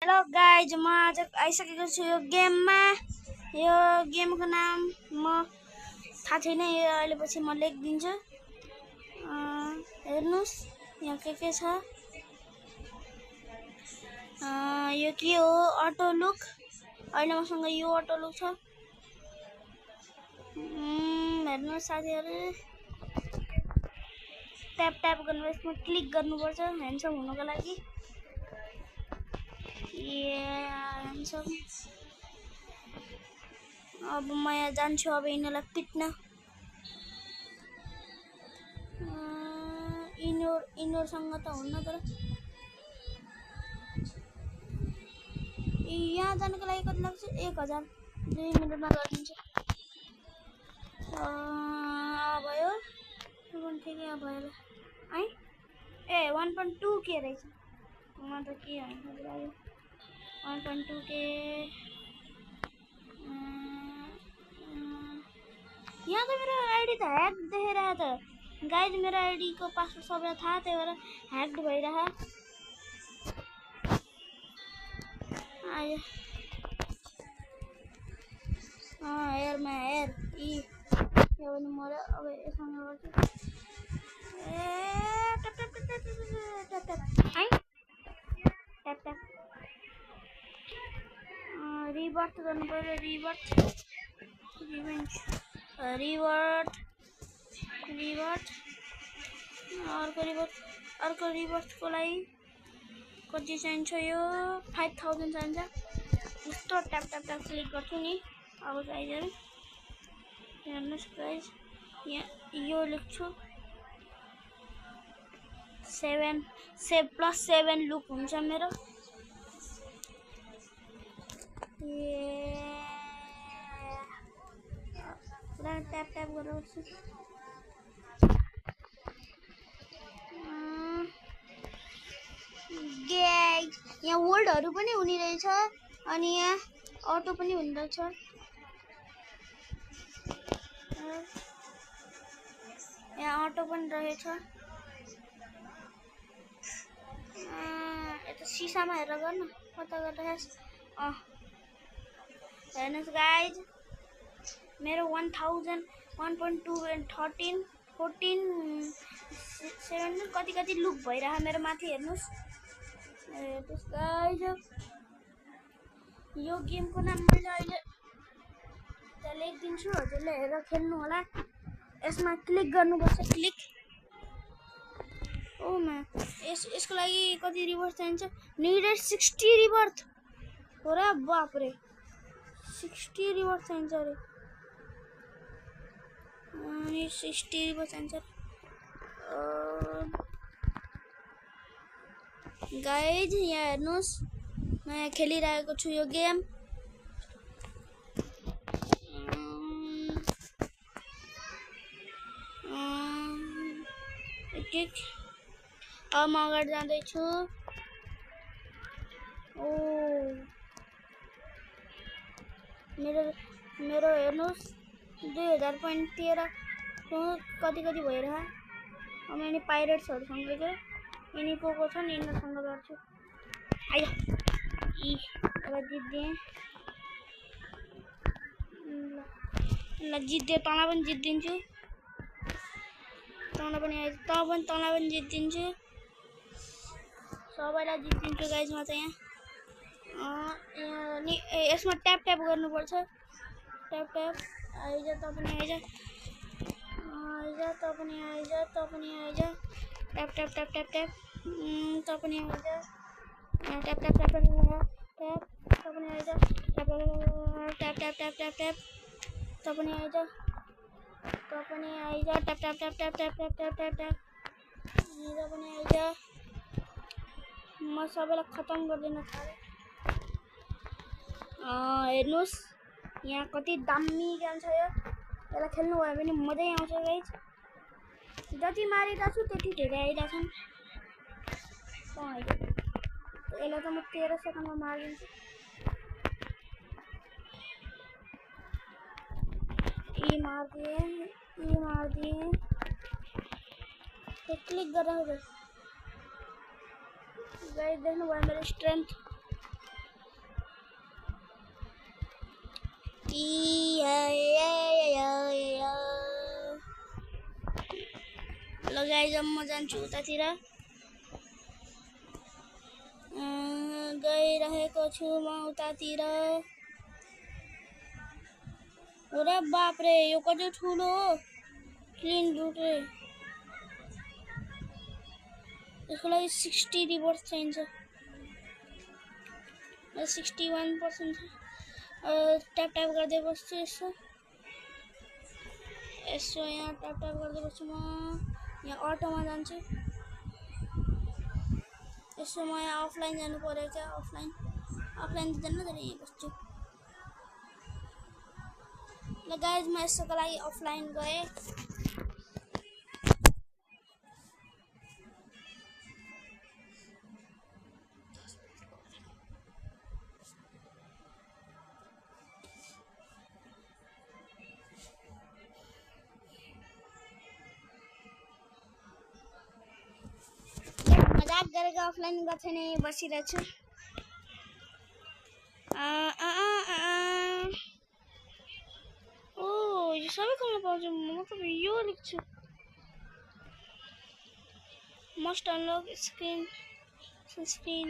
Hello guys, म आज आइसकेको छु यो गेममा। यो गेमको नाम म थाहा छैन, यो अहिले पछि म लेखिदिन्छु। हेर्नुस् यहाँ के छ। यो के हो? Auto look. अहिले मसँग यो अटो लुक छ। हेर्नुहोस् साथीहरू, ट्याप गर्नु, यसमा क्लिक गर्नुपर्छ ह्यान्डसम हुनुको लागि। अब म यहाँ जान्छु अब यिनीहरूलाई पिट्न। यिनीहरूसँग त हुन्न, तर यहाँ जानुको लागि कति लाग्छ? 1000। 2 मिनेटमा गरिदिन्छु। भयो ठिकै भयो है। 1.2 के रहेछ? म त के होइन 1.2 के। यहाँ त मेरो आइडी त ह्याक देखिरहेको छ गाइज। मेरो आइडी को पासवर्ड सबैलाई थाहा, त्यही भएर ह्याक्ड भइरहेको। हेरमा हेर यो पनि मऱ्यो। अब यसमा गर्छु ट्याप रिभर्ट गर्नु पर्यो। अर्को रिभर्टको लागि कति चाहिन्छ? यो 5000 चाहिन्छ। यस्तो ट्याप क्लिक गर्छु नि। अब गाइजहरू हेर्नुहोस् गाइज, यहाँ यो लेख्छु 7 लुक हुन्छ मेरो। पुरा ट्याप गर्छु। यहाँ वर्ल्डहरू पनि हुने रहेछ, अनि यहाँ अटो पनि हुँदो रहेछ। यहाँ अटो पनि रहेछ। यता सिसामा हेरेर गर्न कता गरिरहेछ। हेर्नुहोस् गाइज, मेरो 1000 1.2 13 14 17 कति लुक भइरह मेरो माथि। हेर्नुहोस् गाइज, यो गेमको नाम मैले अहिले त्यहाँ लेखिदिन्छु, हजुरले हेरेर खेल्नु होला। यसमा क्लिक गर्नुपर्छ। क्लिक। यसको लागि कति रिभर्ट चाहिन्छ? निडेड 60 रिभर्ट हो र। बापरे, 60 रिभर्ट चाहिन्छ अरे। 60 रिभर्ट चाहिन्छ गाइज। यहाँ हेर्नुहोस्, म यहाँ खेलिरहेको छु यो गेम। अब म अगाडि जाँदैछु। मेरो हेर्नुहोस् 2013 कति भइरह। अब यिनी पाइरेट्सहरूसँग चाहिँ यिनी को छन्, यिनीहरूसँग गर्छु। अब जित्दिएँ। ल जित्दिएँ, तँलाई पनि जित्दिन्छु। तँलाई पनि जित्दिन्छु। सबैलाई जित्दिन्छु गाइज म चाहिँ। यहाँ यसमा ट्याप गर्नुपर्छ। ट्याप आइज, त पनि आइज, त पनि आइज। ट्याप त पनि आइज। त पनि आइज। ट्याप त पनि आइज। त पनि आइज। पनि आइज। म सबैलाई खतम गर्दिन थाले। हेर्नुहोस् यहाँ कति दामी गेम छ यो। यसलाई खेल्नु भयो भने मजै आउँछ गाइज। जति मारिरहेको छु त्यति धेरै आइरहेछन्। यसलाई त म 13 सेकेन्डमा मारिदिन्छु। मारिदिएँ। क्लिक गरेर गाइज देख्नुभयो मेरो स्ट्रेन्थ। ल गाइज अब म जान्छु उतातिर गइरहेको छु म उतातिर अरे बाप रे यो कति ठुलो हो क्लिन लुट रे यसको लागि 60 रिवॉर्ड चाहिन्छ 61% ट्याप ट्याप गर्दै बस्छु यसो यहाँ ट्याप ट्याप गर्दै बस्छु म यहाँ अटोमा जान्छु यसो म यहाँ अफलाइन जानु पर्यो क्या अफलाइन त जान्न तर यहीँ बस्छु ल गाइज म यसोको लागि अफलाइन गएँ मजाक गरेको अफलाइन गर्छ नि बसिरहेछु ओ यो सबै गर्न पाउँछ म त यो लेख्छु मस्ट अनलक स्क्रिन सनस्क्रिन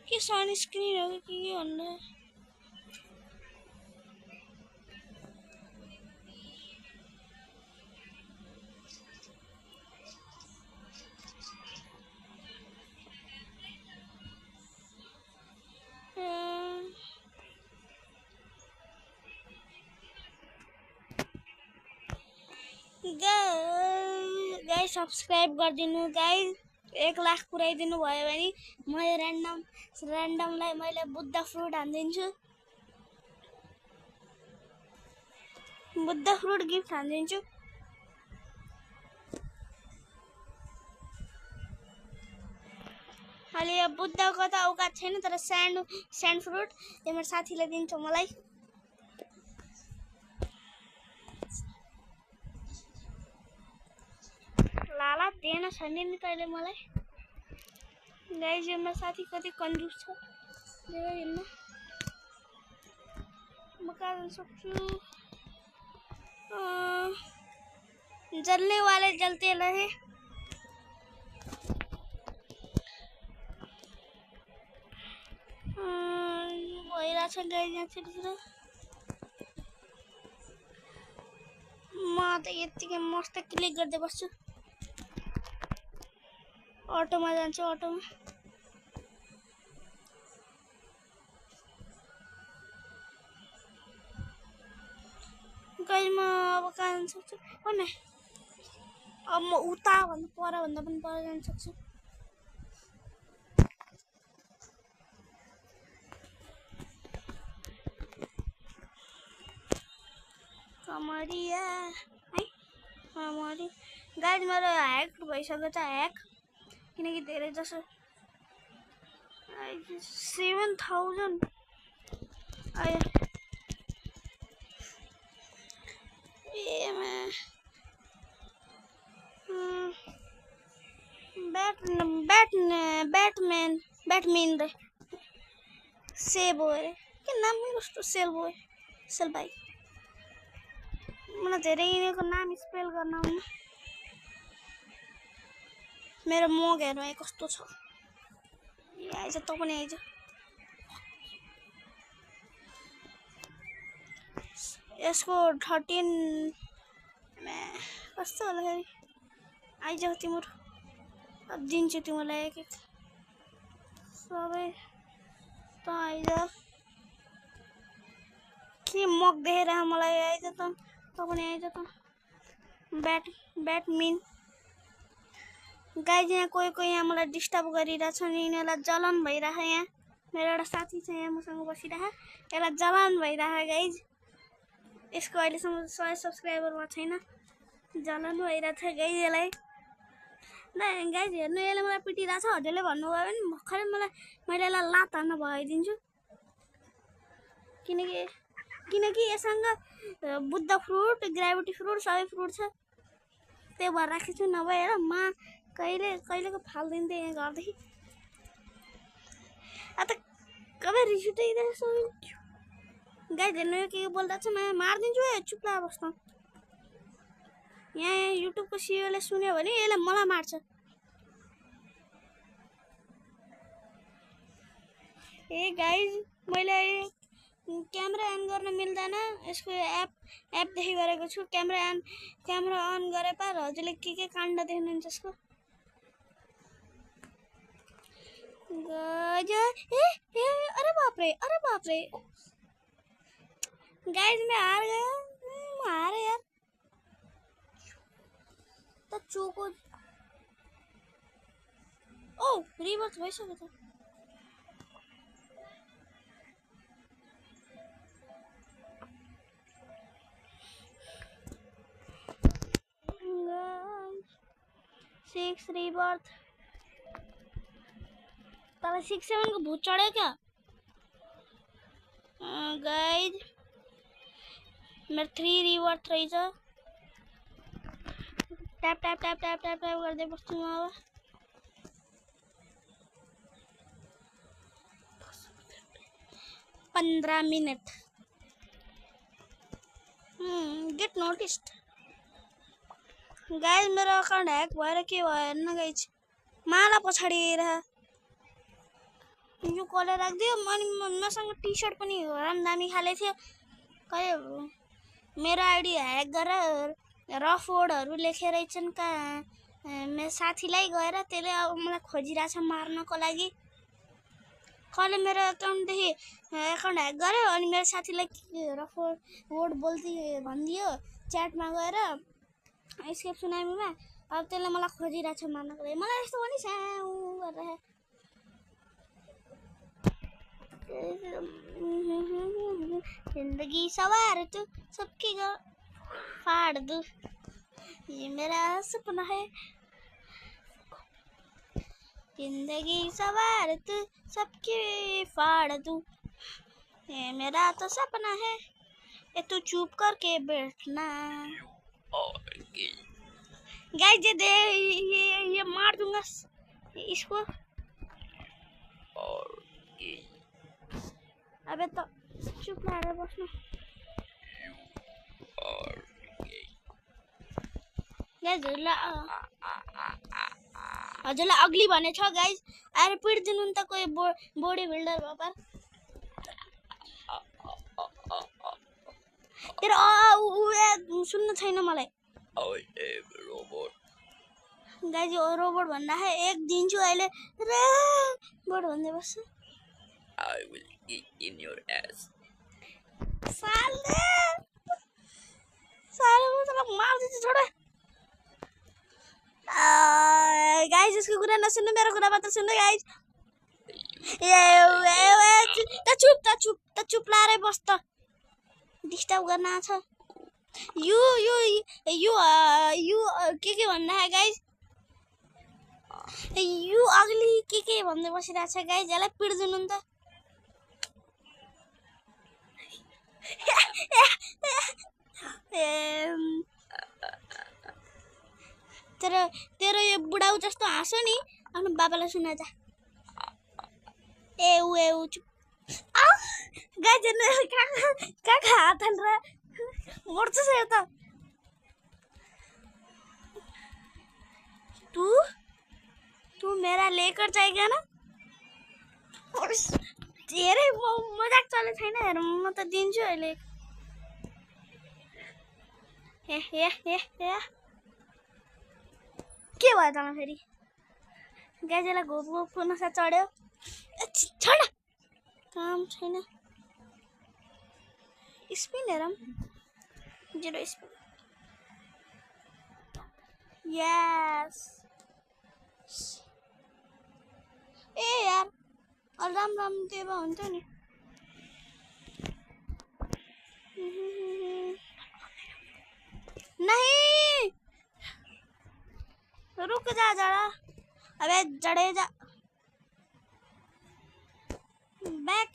के सनस्क्रिन हो कि के भन्नु गाइस सब्सक्राइब गरिदिनु गाइस 1 लाख पुर्याइदिनु भयो भने म र्यान्डमलाई मैले बुद्ध फ्रुट हान्दिन्छु बुद्ध फ्रुट गिफ्ट हान्दिन्छु अहिले यो बुद्धको त औकात छैन तर स्यान्ड फ्रुट यो मेरो साथीले दिन्छ मलाई लाला देन छैन नि तैले मलाई गाइस यो मेरो साथी कति कन्जुस छ हेर्न म कहाँ जान सक्छु जल्ने वाले जलते रहे भइरहेछ गाइस यहाँ छिटो म त यतिकै मस्त क्लिक गर्दै बस्छु अटोमा जान्छु अटोमा गाइस म अब कहाँ जान सक्छु भने अब म उता भन्दा पनि पर जान सक्छु कमरिया है कमरी गाइस मेरो ह्याक भइसक्यो छ ह्याक किनकि धेरै जसो 7000 आयो ब्याटम्यान रे सेब हो रे के नाम कस्तो सेल भाइ मलाई धेरै यिनीको नाम स्पेल गर्न आउन मेरो मग हेर्नु है कस्तो छ आइज त पनि आइज यसको 13 कस्तो होला फेरि आइज तिम्रो अब दिन्छु तिमीलाई एक सबै त आइज के मग देखेर मलाई आइज त पनि आइज त ब्याटमिन गाइज यहाँ कोही यहाँ मलाई डिस्टर्ब गरिरहेछ नि यिनीहरूलाई जलन भइरह यहाँ मेरो एउटा साथी छ यहाँ मसँग बसिरह यसलाई जलन भइरह गाइज यसको अहिलेसम्म 100 सब्सक्राइबर भएको छैन जलन भइरहेछ गाइज यसलाई ल गाइज हेर्नु यसले मलाई पिटिरहेछ हजुरले भन्नुभयो भने भर्खरै मैले यसलाई लात हान्न भइदिन्छु किनकि यससँग बुद्ध फ्रुट ग्राभिटी फ्रुट सबै फ्रुट छ त्यही भएर राखेको छु नभए हेर म कहिलेको फालिदिन्थेँ यहाँ घरदेखि आता कबै रिस उठिरहेछ गाइस हेर्नु यो के बोल्दा छ म मार्दिन्छु है चुप ला बस्नु यहाँ युट्युबको सिओले सुन्यो भने यसले मलाई मार्छ ए गाइस मैले क्यामेरा अन गर्न मिल्दैन यसको एप देखि गरेको छु क्यामेरा अन गरे पार हजुरले के काण्ड देख्नुहुन्छ यसको गयो ए अरे बाप रे गाइस मैं हार गया हारे यार त चोको ओ रिभर्स भइसक्यो त सिक्स रिबर्थ तब 6-7 को भूत चढ़े क्या गाइस मेरे 3 रिबर्थ रही छ टैप गर्दै बस्छु म अब 15 मिनट गेट नोटिस्ड गाइस मेरो अकाउन्ट ह्याक भएर के भयो हेर्न गाइस माला पछाडी रह यो कसले राख्दियो मसँग टी शर्ट पनि हराम दामी खाले थियो कहिले मेरो आइडी ह्याक गरेर रफ वर्डहरु लेखेर छन् का मेरो साथीलाई गएर त्यसले अब मलाई खोजिराछ मार्नको लागि कसले मेरो अकाउन्ट ह्याक गर्यो अनि मेरो साथीलाई रफ वर्ड बोल्दै भनिदियो च्याटमा गएर एस्केप सुनामीमा अब त्यसले मलाई खोजिराछ मार्नको लागि मलाई यस्तो पनि साउ गरेर जिंदगी सवार तू सबकी फाड़ दू ये मेरा सपना है जिंदगी सवार तू सबकी फाड़ दू ये मेरा तो सपना है ये तू चुप करके बैठना गाइस ये मार दूंगा इसको अबे तो चुप रह बस्नु हजुरलाई अग्ली भने छ गाइस आएर पिट्दिनु नि त कोही बॉडी बिल्डर बाबा तेरो सुन्न छैन मलाई गाइस यो रोबोट भन्दा है एक दिन्छु अहिले रोबोट भन्दै बस्छु I will eat in your ass. साले वो सब मार दीजिए छोड़ो गाइस इसकी कुरा न सुनो मेरा कुरा मत सुनो गाइस ये चुप ला रे बस त डिस्टर्ब गर्न छ यू के भन्दा है गाइस यू अग्ली के भन्दै बसिरा छ गाइस यसलाई पिड्दिनु नि त तेरो यो बुढाउ जस्तो हाँसो नि आफ्नो बाबालाई सुना जा ए चुप गाइस काका हात हालेर मर्छ यो त तू मेरा लेकर जाएगा ना धेरै मजाक चले छैन हेर म त दिन्छु अहिले के भयो त फेरि गाइजलाई घोप नसा चढ्यो छोड काम छैन स्पिन हेरौँ 0 स्पिन यस ए यार राम देवा हुन्थ्यो नि नहीं रुक जा जरा अबे जड़े जा बैक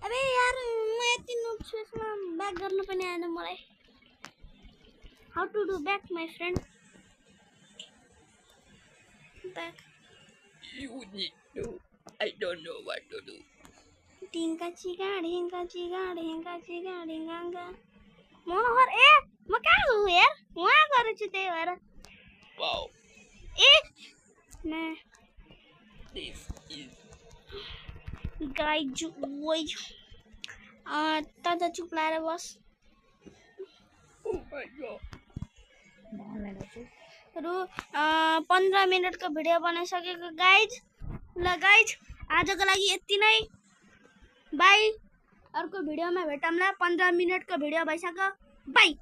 अबे यार मैं यति नुब छु यसमा बैक गर्न पनि आएन मलाई how to do back my friend back You need to. I I don't know what to do. ढिङ्का चिका ढिङ्का चिका ढिङ्का चिका ढिङ्गा मनोहर ए म कहाँ छु यार वहाँ गएर छु त्यही भएर Wow, ए ना this is गाई जु वै त चुप लाएर बस oh my god. रु 15 मिनटको भिडियो बनाइसकेको गाइज ल गाइज आजको लागि यति नै बाई अर्को भिडियोमा भेटौँला 15 मिनटको भिडियो भइसक्यो बाई